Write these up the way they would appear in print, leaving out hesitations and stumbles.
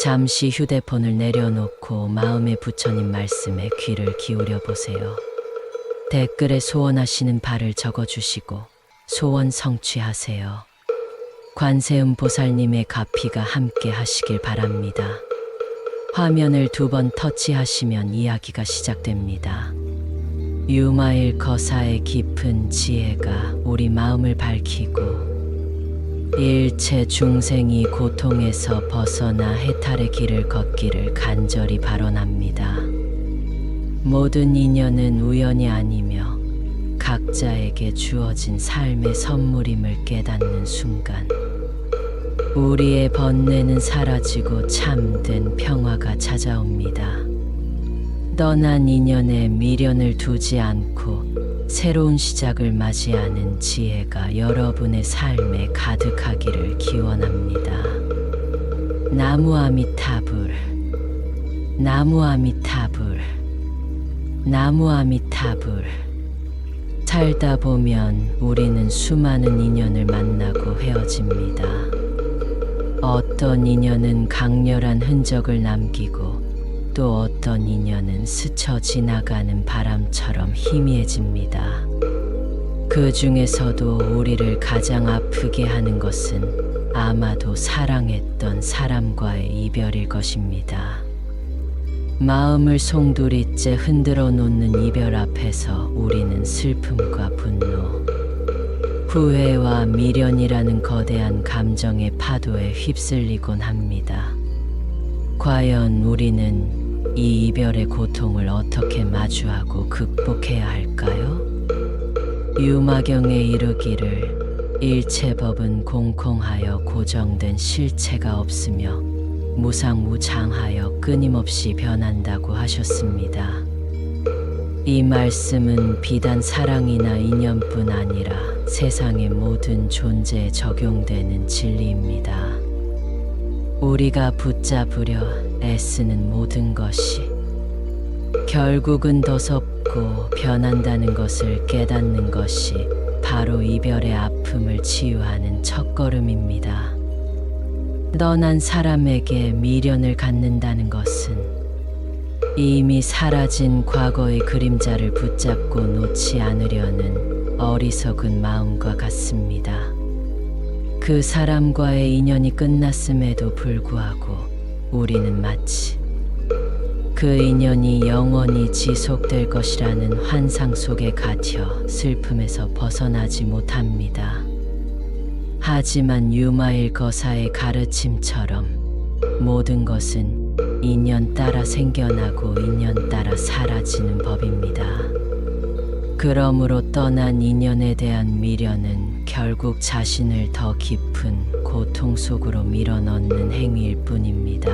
잠시 휴대폰을 내려놓고 마음의 부처님 말씀에 귀를 기울여 보세요. 댓글에 소원하시는 바를 적어주시고 소원 성취하세요. 관세음 보살님의 가피가 함께 하시길 바랍니다. 화면을 2번 터치하시면 이야기가 시작됩니다. 유마일 거사의 깊은 지혜가 우리 마음을 밝히고 일체 중생이 고통에서 벗어나 해탈의 길을 걷기를 간절히 발언합니다. 모든 인연은 우연이 아니며 각자에게 주어진 삶의 선물임을 깨닫는 순간 우리의 번뇌는 사라지고 참된 평화가 찾아옵니다. 떠난 인연에 미련을 두지 않고 새로운 시작을 맞이하는 지혜가 여러분의 삶에 가득하기를 기원합니다. 나무 아미타불, 나무 아미타불, 나무 아미타불. 살다 보면 우리는 수많은 인연을 만나고 헤어집니다. 어떤 인연은 강렬한 흔적을 남기고 또 어떤 인연은 스쳐 지나가는 바람처럼 희미해집니다. 그 중에서도 우리를 가장 아프게 하는 것은 아마도 사랑했던 사람과의 이별일 것입니다. 마음을 송두리째 흔들어 놓는 이별 앞에서 우리는 슬픔과 분노, 후회와 미련이라는 거대한 감정의 파도에 휩쓸리곤 합니다. 과연 우리는 이 이별의 고통을 어떻게 마주하고 극복해야 할까요? 유마경에 이르기를 일체법은 공공하여 고정된 실체가 없으며 무상무장하여 끊임없이 변한다고 하셨습니다. 이 말씀은 비단 사랑이나 인연뿐 아니라 세상의 모든 존재에 적용되는 진리입니다. 우리가 붙잡으려 애쓰는 모든 것이 결국은 더섭고 변한다는 것을 깨닫는 것이 바로 이별의 아픔을 치유하는 첫걸음입니다. 떠난 사람에게 미련을 갖는다는 것은 이미 사라진 과거의 그림자를 붙잡고 놓지 않으려는 어리석은 마음과 같습니다. 그 사람과의 인연이 끝났음에도 불구하고 우리는 마치 그 인연이 영원히 지속될 것이라는 환상 속에 갇혀 슬픔에서 벗어나지 못합니다. 하지만 유마일 거사의 가르침처럼 모든 것은 인연 따라 생겨나고 인연 따라 사라지는 법입니다. 그러므로 떠난 인연에 대한 미련은 결국 자신을 더 깊은 고통 속으로 밀어넣는 행위일 뿐입니다.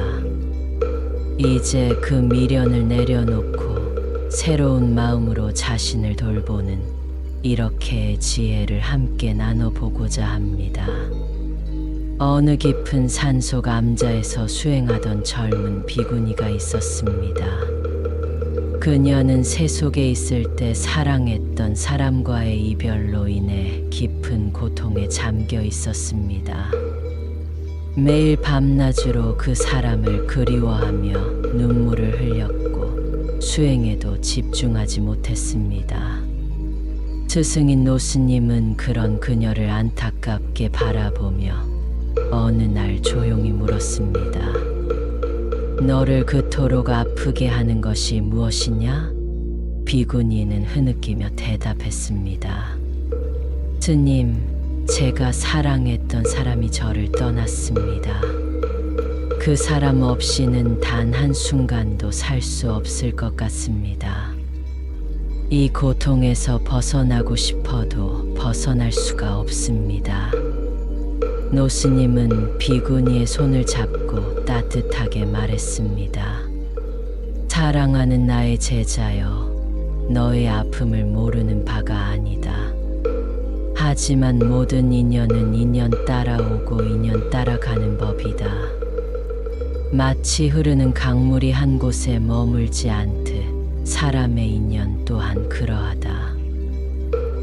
이제 그 미련을 내려놓고 새로운 마음으로 자신을 돌보는 이렇게의 지혜를 함께 나눠보고자 합니다. 어느 깊은 산속 암자에서 수행하던 젊은 비구니가 있었습니다. 그녀는 새 속에 있을 때 사랑했던 사람과의 이별로 인해 깊은 고통에 잠겨 있었습니다. 매일 밤낮으로 그 사람을 그리워하며 눈물을 흘렸고 수행에도 집중하지 못했습니다. 스승인 노스님은 그런 그녀를 안타깝게 바라보며 어느 날 조용히 물었습니다. 너를 그토록 아프게 하는 것이 무엇이냐? 비구니는 흐느끼며 대답했습니다. 스님, 제가 사랑했던 사람이 저를 떠났습니다. 그 사람 없이는 단 한순간도 살 수 없을 것 같습니다. 이 고통에서 벗어나고 싶어도 벗어날 수가 없습니다. 노스님은 비구니의 손을 잡고 따뜻하게 말했습니다. 사랑하는 나의 제자여, 너의 아픔을 모르는 바가 아니다. 하지만 모든 인연은 인연 따라오고 인연 따라가는 법이다. 마치 흐르는 강물이 한 곳에 머물지 않듯 사람의 인연 또한 그러하다.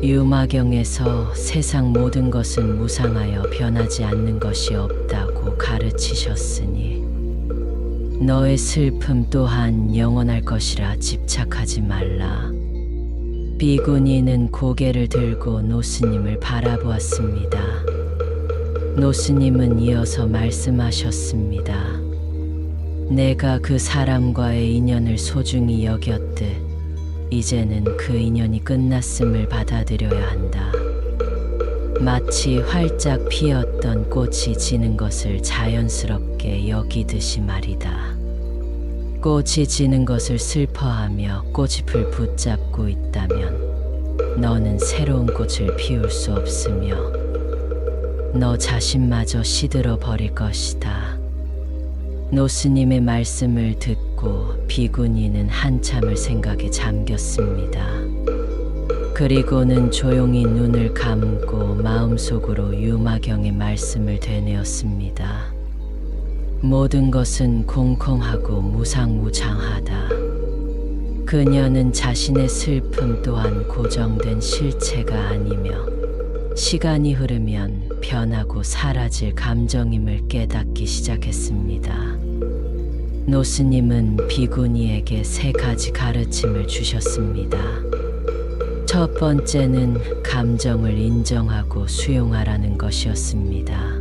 유마경에서 세상 모든 것은 무상하여 변하지 않는 것이 없다고 가르치셨으니 너의 슬픔 또한 영원할 것이라 집착하지 말라. 비구니는 고개를 들고 노스님을 바라보았습니다. 노스님은 이어서 말씀하셨습니다. 내가 그 사람과의 인연을 소중히 여겼듯 이제는 그 인연이 끝났음을 받아들여야 한다. 마치 활짝 피었던 꽃이 지는 것을 자연스럽게 여기듯이 말이다. 꽃이 지는 것을 슬퍼하며 꽃잎을 붙잡고 있다면 너는 새로운 꽃을 피울 수 없으며 너 자신마저 시들어 버릴 것이다. 노스님의 말씀을 듣고 비구니는 한참을 생각에 잠겼습니다. 그리고는 조용히 눈을 감고 마음속으로 유마경의 말씀을 되뇌었습니다. 모든 것은 공공하고 무상무장하다. 그녀는 자신의 슬픔 또한 고정된 실체가 아니며 시간이 흐르면 변하고 사라질 감정임을 깨닫기 시작했습니다. 노스님은 비구니에게 3가지 가르침을 주셨습니다. 첫 번째는 감정을 인정하고 수용하라는 것이었습니다.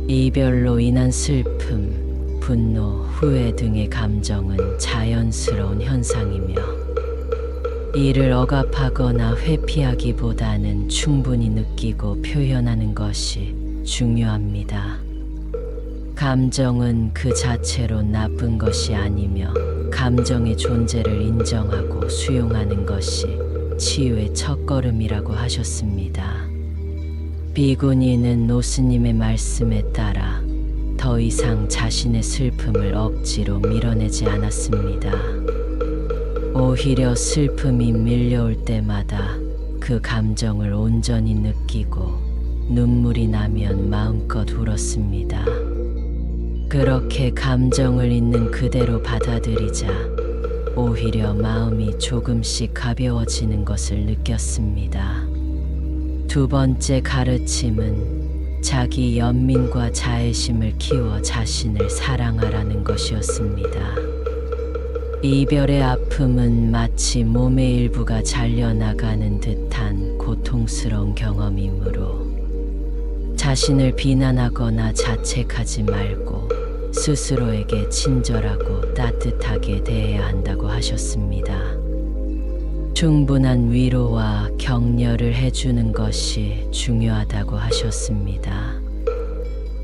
이별로 인한 슬픔, 분노, 후회 등의 감정은 자연스러운 현상이며 이를 억압하거나 회피하기보다는 충분히 느끼고 표현하는 것이 중요합니다. 감정은 그 자체로 나쁜 것이 아니며 감정의 존재를 인정하고 수용하는 것이 치유의 첫걸음이라고 하셨습니다. 비구니는 노스님의 말씀에 따라 더 이상 자신의 슬픔을 억지로 밀어내지 않았습니다. 오히려 슬픔이 밀려올 때마다 그 감정을 온전히 느끼고 눈물이 나면 마음껏 울었습니다. 그렇게 감정을 있는 그대로 받아들이자 오히려 마음이 조금씩 가벼워지는 것을 느꼈습니다. 두 번째 가르침은 자기 연민과 자애심을 키워 자신을 사랑하라는 것이었습니다. 이별의 아픔은 마치 몸의 일부가 잘려나가는 듯한 고통스러운 경험이므로 자신을 비난하거나 자책하지 말고 스스로에게 친절하고 따뜻하게 대해야 한다고 하셨습니다. 충분한 위로와 격려를 해주는 것이 중요하다고 하셨습니다.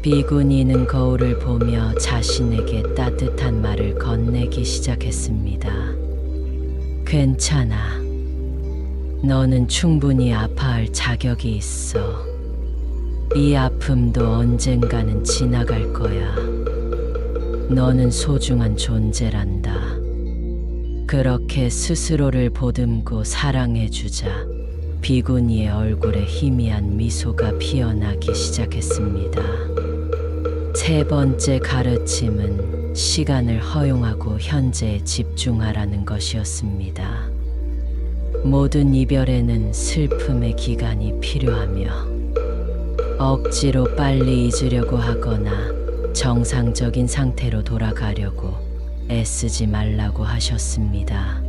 비구니는 거울을 보며 자신에게 따뜻한 말을 건네기 시작했습니다. 괜찮아. 너는 충분히 아파할 자격이 있어. 이 아픔도 언젠가는 지나갈 거야. 너는 소중한 존재란다. 그렇게 스스로를 보듬고 사랑해주자 비구니의 얼굴에 희미한 미소가 피어나기 시작했습니다. 세 번째 가르침은 시간을 허용하고 현재에 집중하라는 것이었습니다. 모든 이별에는 슬픔의 기간이 필요하며 억지로 빨리 잊으려고 하거나 정상적인 상태로 돌아가려고 애쓰지 말라고 하셨습니다.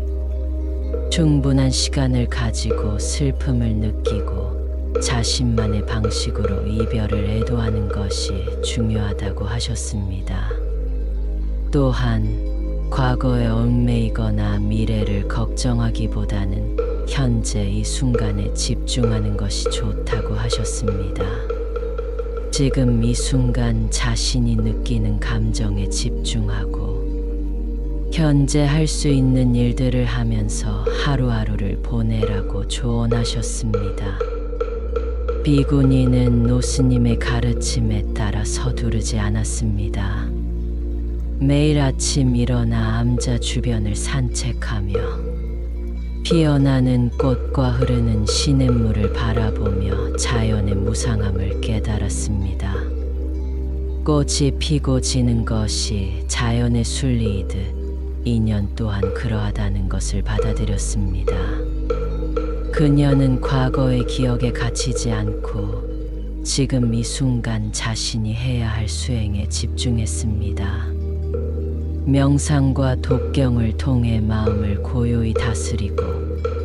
충분한 시간을 가지고 슬픔을 느끼고 자신만의 방식으로 이별을 애도하는 것이 중요하다고 하셨습니다. 또한 과거에 얽매이거나 미래를 걱정하기보다는 현재 이 순간에 집중하는 것이 좋다고 하셨습니다. 지금 이 순간 자신이 느끼는 감정에 집중하고 현재 할 수 있는 일들을 하면서 하루하루를 보내라고 조언하셨습니다. 비구니는 노스님의 가르침에 따라 서두르지 않았습니다. 매일 아침 일어나 암자 주변을 산책하며 피어나는 꽃과 흐르는 시냇물을 바라보며 자연의 무상함을 깨달았습니다. 꽃이 피고 지는 것이 자연의 순리이듯 인연 또한 그러하다는 것을 받아들였습니다. 그녀는 과거의 기억에 갇히지 않고 지금 이 순간 자신이 해야 할 수행에 집중했습니다. 명상과 독경을 통해 마음을 고요히 다스리고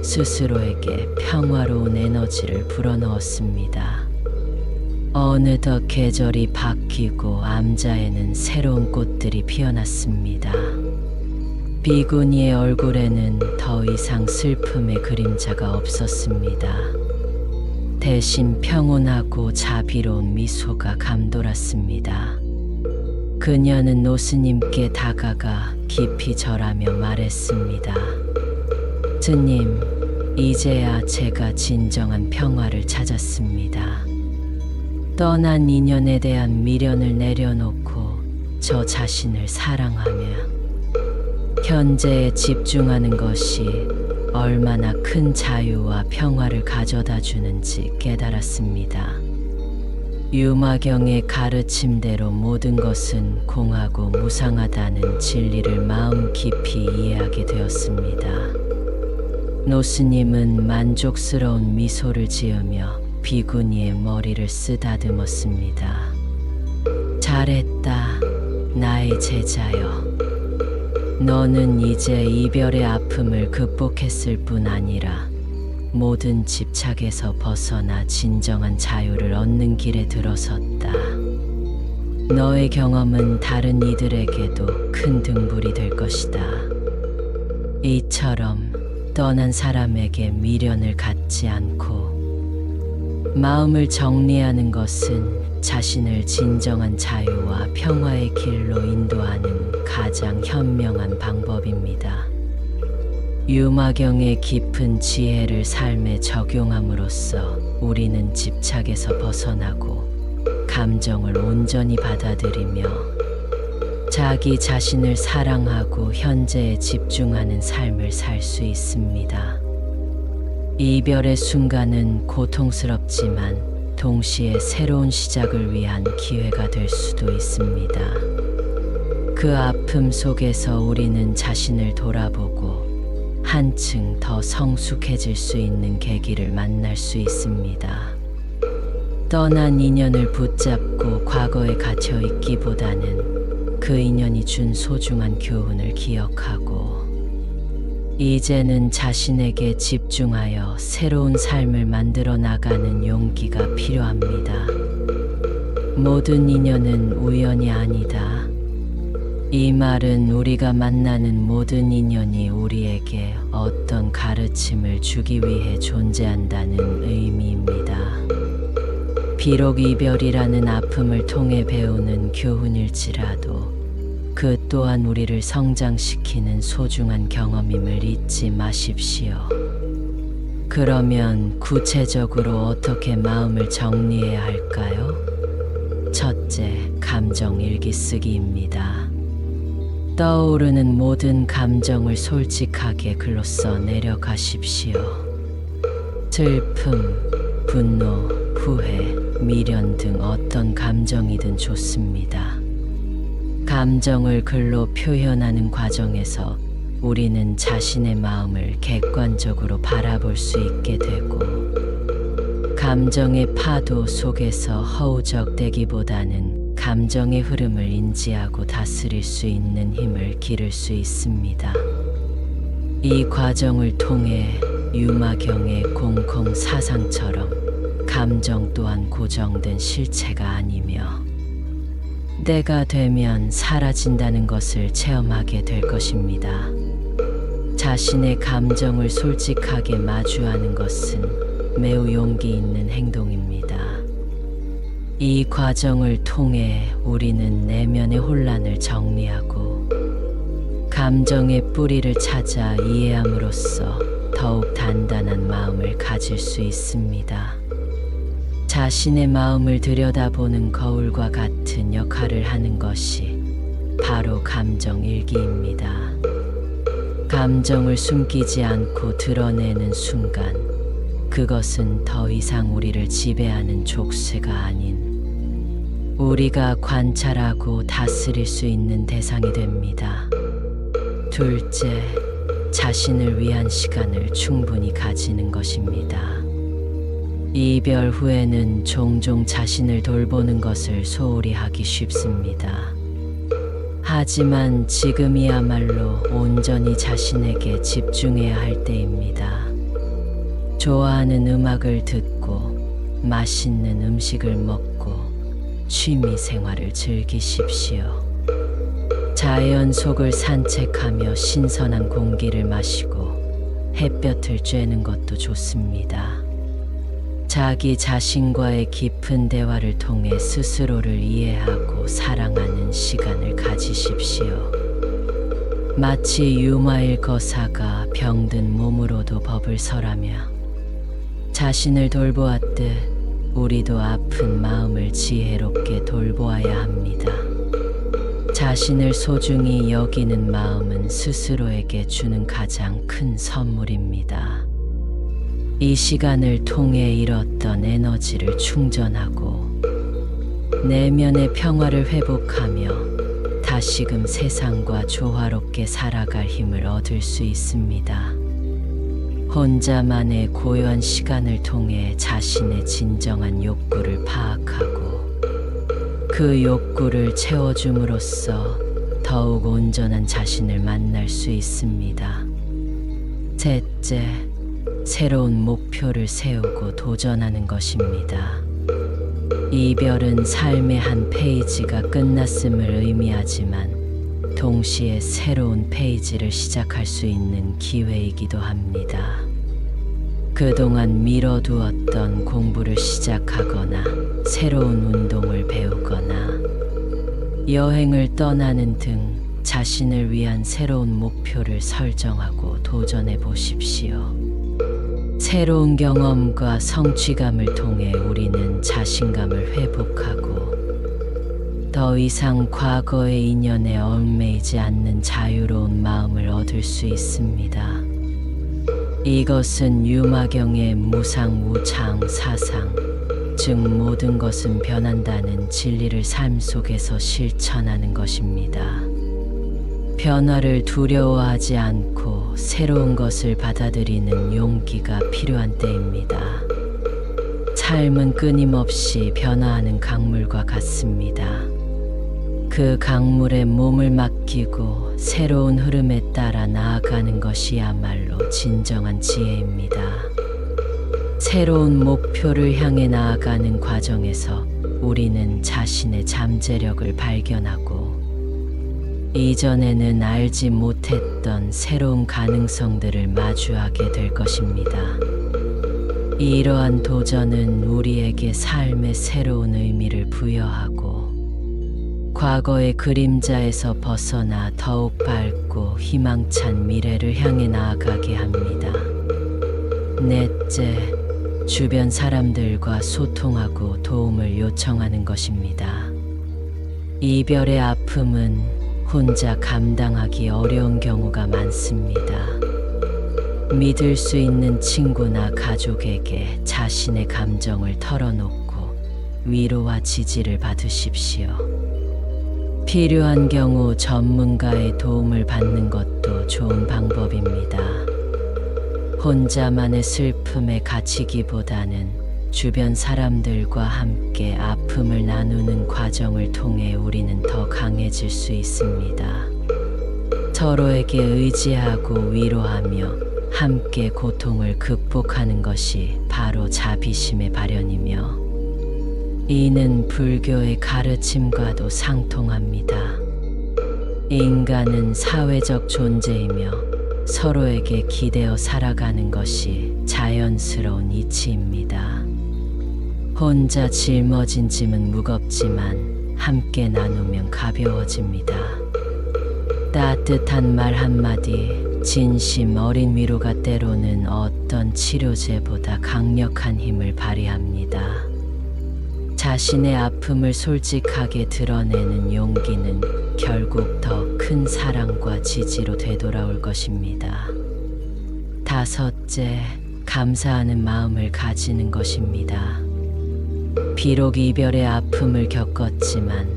스스로에게 평화로운 에너지를 불어넣었습니다. 어느덧 계절이 바뀌고 암자에는 새로운 꽃들이 피어났습니다. 비구니의 얼굴에는 더 이상 슬픔의 그림자가 없었습니다. 대신 평온하고 자비로운 미소가 감돌았습니다. 그녀는 노스님께 다가가 깊이 절하며 말했습니다. 스님, 이제야 제가 진정한 평화를 찾았습니다. 떠난 인연에 대한 미련을 내려놓고 저 자신을 사랑하며 현재에 집중하는 것이 얼마나 큰 자유와 평화를 가져다 주는지 깨달았습니다. 유마경의 가르침대로 모든 것은 공하고 무상하다는 진리를 마음 깊이 이해하게 되었습니다. 노스님은 만족스러운 미소를 지으며 비구니의 머리를 쓰다듬었습니다. 잘했다, 나의 제자여. 너는 이제 이별의 아픔을 극복했을 뿐 아니라 모든 집착에서 벗어나 진정한 자유를 얻는 길에 들어섰다. 너의 경험은 다른 이들에게도 큰 등불이 될 것이다. 이처럼 떠난 사람에게 미련을 갖지 않고 마음을 정리하는 것은 자신을 진정한 자유와 평화의 길로 인도하는 가장 현명한 방법입니다. 유마경의 깊은 지혜를 삶에 적용함으로써 우리는 집착에서 벗어나고 감정을 온전히 받아들이며 자기 자신을 사랑하고 현재에 집중하는 삶을 살 수 있습니다. 이별의 순간은 고통스럽지만 동시에 새로운 시작을 위한 기회가 될 수도 있습니다. 그 아픔 속에서 우리는 자신을 돌아보고 한층 더 성숙해질 수 있는 계기를 만날 수 있습니다. 떠난 인연을 붙잡고 과거에 갇혀 있기보다는 그 인연이 준 소중한 교훈을 기억하고 이제는 자신에게 집중하여 새로운 삶을 만들어 나가는 용기가 필요합니다. 모든 인연은 우연이 아니다. 이 말은 우리가 만나는 모든 인연이 우리에게 어떤 가르침을 주기 위해 존재한다는 의미입니다. 비록 이별이라는 아픔을 통해 배우는 교훈일지라도 그 또한 우리를 성장시키는 소중한 경험임을 잊지 마십시오. 그러면 구체적으로 어떻게 마음을 정리해야 할까요? 첫째, 감정 일기 쓰기입니다. 떠오르는 모든 감정을 솔직하게 글로 써 내려가십시오. 슬픔, 분노, 후회, 미련 등 어떤 감정이든 좋습니다. 감정을 글로 표현하는 과정에서 우리는 자신의 마음을 객관적으로 바라볼 수 있게 되고 감정의 파도 속에서 허우적대기보다는 감정의 흐름을 인지하고 다스릴 수 있는 힘을 기를 수 있습니다. 이 과정을 통해 유마경의 공공 사상처럼 감정 또한 고정된 실체가 아니며 때가 되면 사라진다는 것을 체험하게 될 것입니다. 자신의 감정을 솔직하게 마주하는 것은 매우 용기 있는 행동입니다. 이 과정을 통해 우리는 내면의 혼란을 정리하고 감정의 뿌리를 찾아 이해함으로써 더욱 단단한 마음을 가질 수 있습니다. 자신의 마음을 들여다보는 거울과 같은 역할을 하는 것이 바로 감정 일기입니다. 감정을 숨기지 않고 드러내는 순간 그것은 더 이상 우리를 지배하는 족쇄가 아닌 우리가 관찰하고 다스릴 수 있는 대상이 됩니다. 둘째, 자신을 위한 시간을 충분히 가지는 것입니다. 이별 후에는 종종 자신을 돌보는 것을 소홀히 하기 쉽습니다. 하지만 지금이야말로 온전히 자신에게 집중해야 할 때입니다. 좋아하는 음악을 듣고 맛있는 음식을 먹고 취미 생활을 즐기십시오. 자연 속을 산책하며 신선한 공기를 마시고 햇볕을 쬐는 것도 좋습니다. 자기 자신과의 깊은 대화를 통해 스스로를 이해하고 사랑하는 시간을 가지십시오. 마치 유마일 거사가 병든 몸으로도 법을 설하며 자신을 돌보았듯 우리도 아픈 마음을 지혜롭게 돌보아야 합니다. 자신을 소중히 여기는 마음은 스스로에게 주는 가장 큰 선물입니다. 이 시간을 통해 잃었던 에너지를 충전하고 내면의 평화를 회복하며 다시금 세상과 조화롭게 살아갈 힘을 얻을 수 있습니다. 혼자만의 고요한 시간을 통해 자신의 진정한 욕구를 파악하고 그 욕구를 채워줌으로써 더욱 온전한 자신을 만날 수 있습니다. 셋째, 새로운 목표를 세우고 도전하는 것입니다. 이별은 삶의 한 페이지가 끝났음을 의미하지만 동시에 새로운 페이지를 시작할 수 있는 기회이기도 합니다. 그동안 미뤄두었던 공부를 시작하거나 새로운 운동을 배우거나 여행을 떠나는 등 자신을 위한 새로운 목표를 설정하고 도전해 보십시오. 새로운 경험과 성취감을 통해 우리는 자신감을 회복하고 더 이상 과거의 인연에 얽매이지 않는 자유로운 마음을 얻을 수 있습니다. 이것은 유마경의 무상무常사상, 즉 모든 것은 변한다는 진리를 삶 속에서 실천하는 것입니다. 변화를 두려워하지 않고 새로운 것을 받아들이는 용기가 필요한 때입니다. 삶은 끊임없이 변화하는 강물과 같습니다. 그 강물에 몸을 맡기고 새로운 흐름에 따라 나아가는 것이야말로 진정한 지혜입니다. 새로운 목표를 향해 나아가는 과정에서 우리는 자신의 잠재력을 발견하고 이전에는 알지 못했던 새로운 가능성들을 마주하게 될 것입니다. 이러한 도전은 우리에게 삶의 새로운 의미를 부여하고 과거의 그림자에서 벗어나 더욱 밝고 희망찬 미래를 향해 나아가게 합니다. 넷째, 주변 사람들과 소통하고 도움을 요청하는 것입니다. 이별의 아픔은 혼자 감당하기 어려운 경우가 많습니다. 믿을 수 있는 친구나 가족에게 자신의 감정을 털어놓고 위로와 지지를 받으십시오. 필요한 경우 전문가의 도움을 받는 것도 좋은 방법입니다. 혼자만의 슬픔에 갇히기보다는 주변 사람들과 함께 아픔을 나누는 과정을 통해 우리는 더 강해질 수 있습니다. 서로에게 의지하고 위로하며 함께 고통을 극복하는 것이 바로 자비심의 발현이며 이는 불교의 가르침과도 상통합니다. 인간은 사회적 존재이며 서로에게 기대어 살아가는 것이 자연스러운 이치입니다. 혼자 짊어진 짐은 무겁지만 함께 나누면 가벼워집니다. 따뜻한 말 한마디, 진심 어린 위로가 때로는 어떤 치료제보다 강력한 힘을 발휘합니다. 자신의 아픔을 솔직하게 드러내는 용기는 결국 더 큰 사랑과 지지로 되돌아올 것입니다. 다섯째, 감사하는 마음을 가지는 것입니다. 비록 이별의 아픔을 겪었지만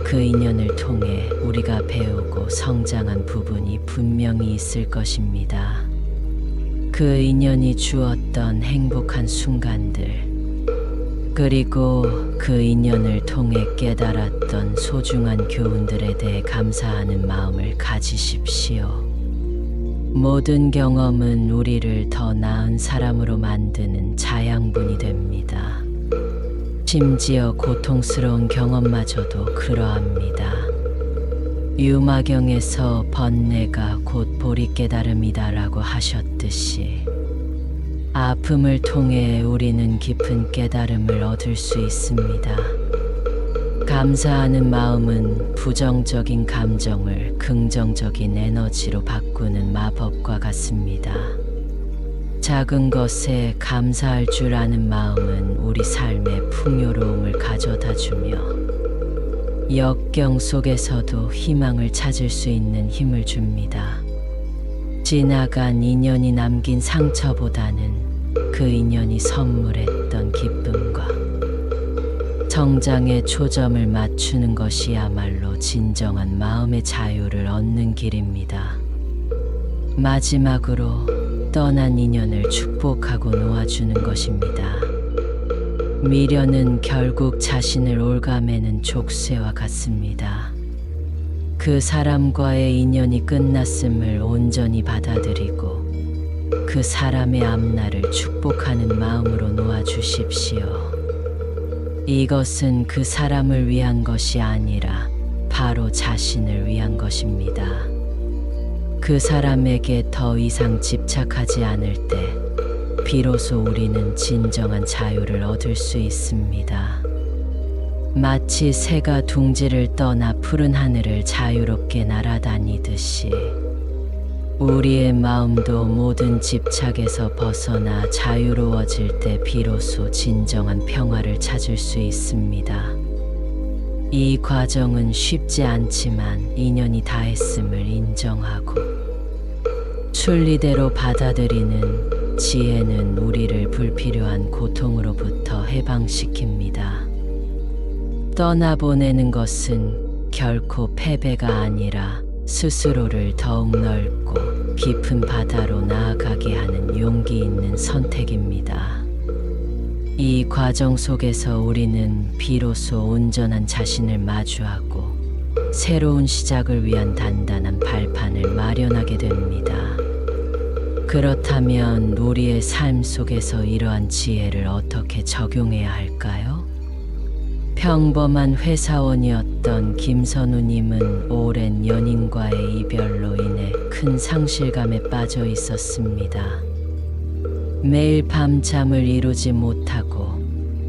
그 인연을 통해 우리가 배우고 성장한 부분이 분명히 있을 것입니다. 그 인연이 주었던 행복한 순간들, 그리고 그 인연을 통해 깨달았던 소중한 교훈들에 대해 감사하는 마음을 가지십시오. 모든 경험은 우리를 더 나은 사람으로 만드는 자양분이 됩니다. 심지어 고통스러운 경험마저도 그러합니다. 유마경에서 번뇌가 곧 보리 깨달음이다라고 하셨듯이 아픔을 통해 우리는 깊은 깨달음을 얻을 수 있습니다. 감사하는 마음은 부정적인 감정을 긍정적인 에너지로 바꾸는 마법과 같습니다. 작은 것에 감사할 줄 아는 마음은 우리 삶에 풍요로움을 가져다 주며 역경 속에서도 희망을 찾을 수 있는 힘을 줍니다. 지나간 인연이 남긴 상처보다는 그 인연이 선물했던 기쁨과 성장의 초점을 맞추는 것이야말로 진정한 마음의 자유를 얻는 길입니다. 마지막으로 떠난 인연을 축복하고 놓아주는 것입니다. 미련은 결국 자신을 올가매는 족쇄와 같습니다. 그 사람과의 인연이 끝났음을 온전히 받아들이고 그 사람의 앞날을 축복하는 마음으로 놓아주십시오. 이것은 그 사람을 위한 것이 아니라 바로 자신을 위한 것입니다. 그 사람에게 더 이상 집착하지 않을 때 비로소 우리는 진정한 자유를 얻을 수 있습니다. 마치 새가 둥지를 떠나 푸른 하늘을 자유롭게 날아다니듯이 우리의 마음도 모든 집착에서 벗어나 자유로워질 때 비로소 진정한 평화를 찾을 수 있습니다. 이 과정은 쉽지 않지만 인연이 다했음을 인정하고 순리대로 받아들이는 지혜는 우리를 불필요한 고통으로부터 해방시킵니다. 떠나보내는 것은 결코 패배가 아니라 스스로를 더욱 넓고 깊은 바다로 나아가게 하는 용기 있는 선택입니다. 이 과정 속에서 우리는 비로소 온전한 자신을 마주하고 새로운 시작을 위한 단단한 발판을 마련하게 됩니다. 그렇다면 우리의 삶 속에서 이러한 지혜를 어떻게 적용해야 할까요? 평범한 회사원이었던 김선우님은 오랜 연인과의 이별로 인해 큰 상실감에 빠져 있었습니다. 매일 밤잠을 이루지 못하고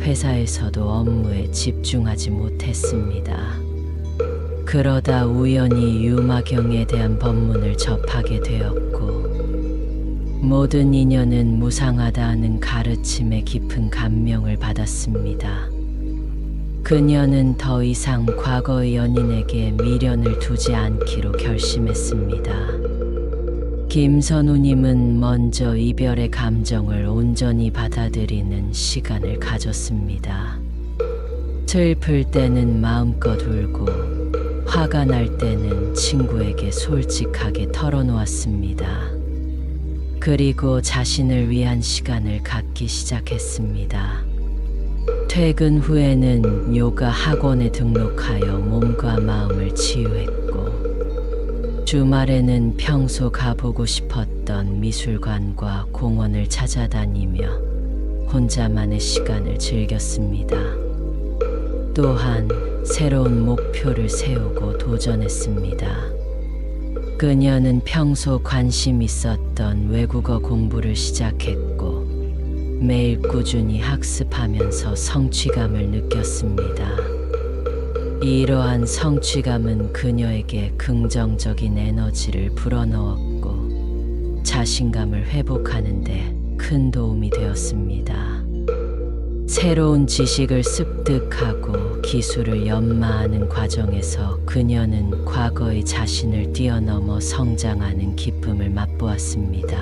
회사에서도 업무에 집중하지 못했습니다. 그러다 우연히 유마경에 대한 법문을 접하게 되었고 모든 인연은 무상하다는 가르침에 깊은 감명을 받았습니다. 그녀는 더 이상 과거의 연인에게 미련을 두지 않기로 결심했습니다. 김선우님은 먼저 이별의 감정을 온전히 받아들이는 시간을 가졌습니다. 슬플 때는 마음껏 울고 화가 날 때는 친구에게 솔직하게 털어놓았습니다. 그리고 자신을 위한 시간을 갖기 시작했습니다. 퇴근 후에는 요가 학원에 등록하여 몸과 마음을 치유했고 주말에는 평소 가보고 싶었던 미술관과 공원을 찾아다니며 혼자만의 시간을 즐겼습니다. 또한 새로운 목표를 세우고 도전했습니다. 그녀는 평소 관심 있었던 외국어 공부를 시작했고 매일 꾸준히 학습하면서 성취감을 느꼈습니다. 이러한 성취감은 그녀에게 긍정적인 에너지를 불어넣었고 자신감을 회복하는 데 큰 도움이 되었습니다. 새로운 지식을 습득하고 기술을 연마하는 과정에서 그녀는 과거의 자신을 뛰어넘어 성장하는 기쁨을 맛보았습니다.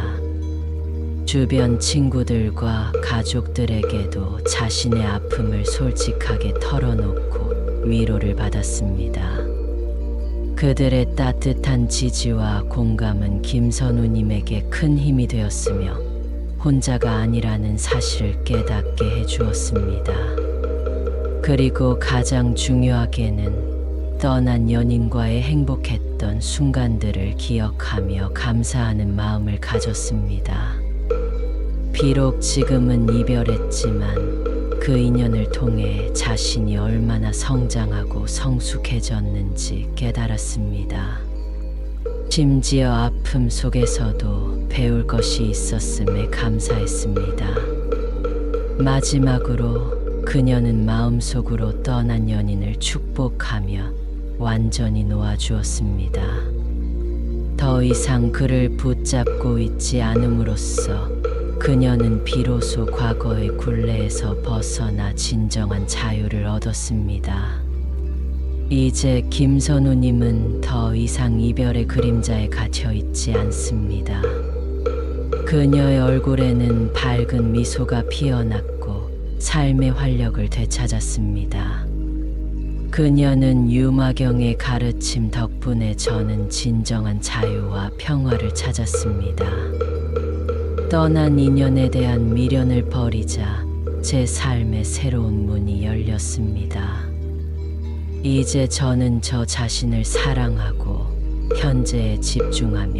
주변 친구들과 가족들에게도 자신의 아픔을 솔직하게 털어놓고 위로를 받았습니다. 그들의 따뜻한 지지와 공감은 김선우님에게 큰 힘이 되었으며 혼자가 아니라는 사실을 깨닫게 해주었습니다. 그리고 가장 중요하게는 떠난 연인과의 행복했던 순간들을 기억하며 감사하는 마음을 가졌습니다. 비록 지금은 이별했지만 그 인연을 통해 자신이 얼마나 성장하고 성숙해졌는지 깨달았습니다. 심지어 아픔 속에서도 배울 것이 있었음에 감사했습니다. 마지막으로 그녀는 마음속으로 떠난 연인을 축복하며 완전히 놓아주었습니다. 더 이상 그를 붙잡고 있지 않음으로써 그녀는 비로소 과거의 굴레에서 벗어나 진정한 자유를 얻었습니다. 이제 김선우님은 더 이상 이별의 그림자에 갇혀 있지 않습니다. 그녀의 얼굴에는 밝은 미소가 피어났고 삶의 활력을 되찾았습니다. 그녀는 유마경의 가르침 덕분에 저는 진정한 자유와 평화를 찾았습니다. 떠난 인연에 대한 미련을 버리자 제 삶의 새로운 문이 열렸습니다. 이제 저는 저 자신을 사랑하고 현재에 집중하며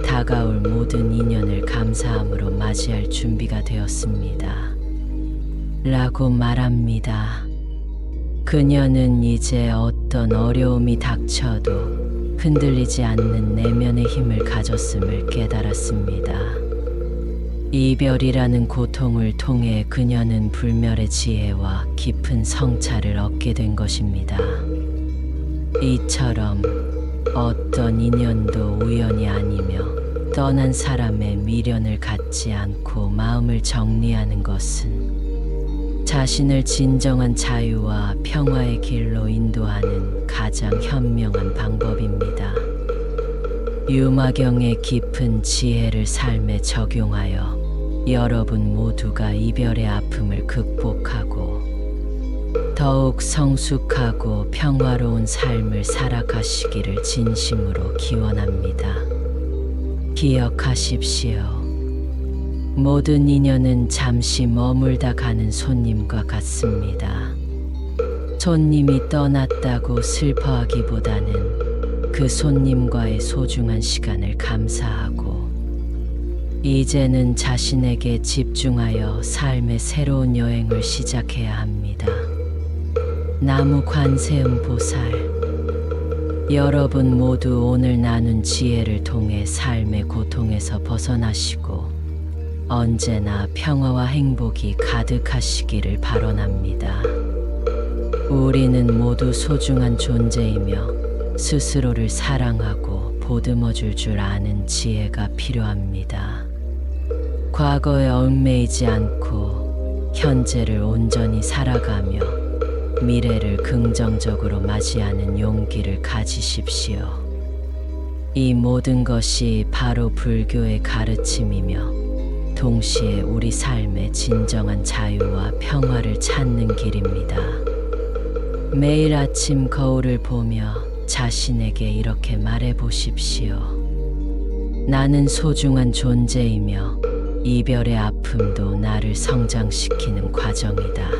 다가올 모든 인연을 감사함으로 맞이할 준비가 되었습니다. 라고 말합니다. 그녀는 이제 어떤 어려움이 닥쳐도 흔들리지 않는 내면의 힘을 가졌음을 깨달았습니다. 이별이라는 고통을 통해 그녀는 불멸의 지혜와 깊은 성찰을 얻게 된 것입니다. 이처럼 어떤 인연도 우연이 아니며 떠난 사람의 미련을 갖지 않고 마음을 정리하는 것은 자신을 진정한 자유와 평화의 길로 인도하는 가장 현명한 방법입니다. 유마경의 깊은 지혜를 삶에 적용하여 여러분 모두가 이별의 아픔을 극복하고 더욱 성숙하고 평화로운 삶을 살아가시기를 진심으로 기원합니다. 기억하십시오. 모든 인연은 잠시 머물다 가는 손님과 같습니다. 손님이 떠났다고 슬퍼하기보다는 그 손님과의 소중한 시간을 감사하고 이제는 자신에게 집중하여 삶의 새로운 여행을 시작해야 합니다. 나무 관세음 보살, 여러분 모두 오늘 나눈 지혜를 통해 삶의 고통에서 벗어나시고 언제나 평화와 행복이 가득하시기를 발언합니다. 우리는 모두 소중한 존재이며 스스로를 사랑하고 보듬어줄 줄 아는 지혜가 필요합니다. 과거에 얽매이지 않고 현재를 온전히 살아가며 미래를 긍정적으로 맞이하는 용기를 가지십시오. 이 모든 것이 바로 불교의 가르침이며 동시에 우리 삶의 진정한 자유와 평화를 찾는 길입니다. 매일 아침 거울을 보며 자신에게 이렇게 말해 보십시오. 나는 소중한 존재이며 이별의 아픔도 나를 성장시키는 과정이다.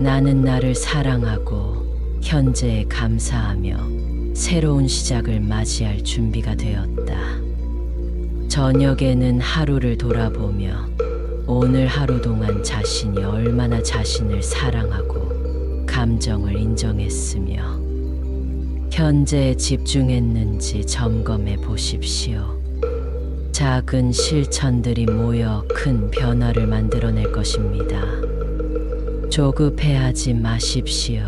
나는 나를 사랑하고 현재에 감사하며 새로운 시작을 맞이할 준비가 되었다. 저녁에는 하루를 돌아보며 오늘 하루 동안 자신이 얼마나 자신을 사랑하고 감정을 인정했으며 현재에 집중했는지 점검해 보십시오. 작은 실천들이 모여 큰 변화를 만들어낼 것입니다. 조급해하지 마십시오.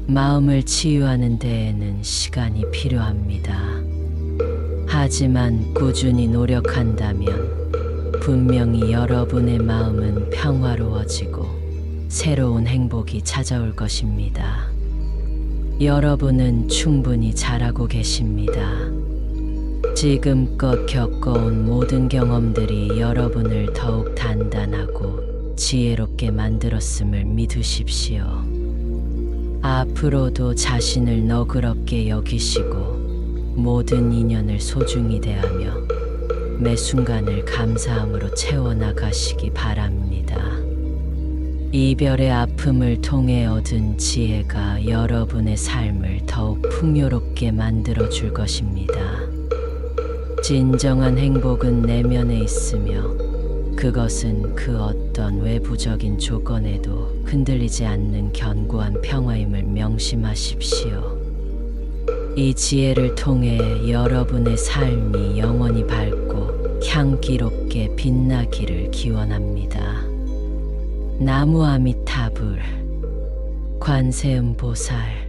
마음을 치유하는 데에는 시간이 필요합니다. 하지만 꾸준히 노력한다면 분명히 여러분의 마음은 평화로워지고 새로운 행복이 찾아올 것입니다. 여러분은 충분히 잘하고 계십니다. 지금껏 겪어온 모든 경험들이 여러분을 더욱 단단하고 지혜롭게 만들었음을 믿으십시오. 앞으로도 자신을 너그럽게 여기시고 모든 인연을 소중히 대하며 매 순간을 감사함으로 채워나가시기 바랍니다. 이별의 아픔을 통해 얻은 지혜가 여러분의 삶을 더욱 풍요롭게 만들어 줄 것입니다. 진정한 행복은 내면에 있으며 그것은 그 어떤 외부적인 조건에도 흔들리지 않는 견고한 평화임을 명심하십시오. 이 지혜를 통해 여러분의 삶이 영원히 밝고 향기롭게 빛나기를 기원합니다. 나무 아미타불 관세음보살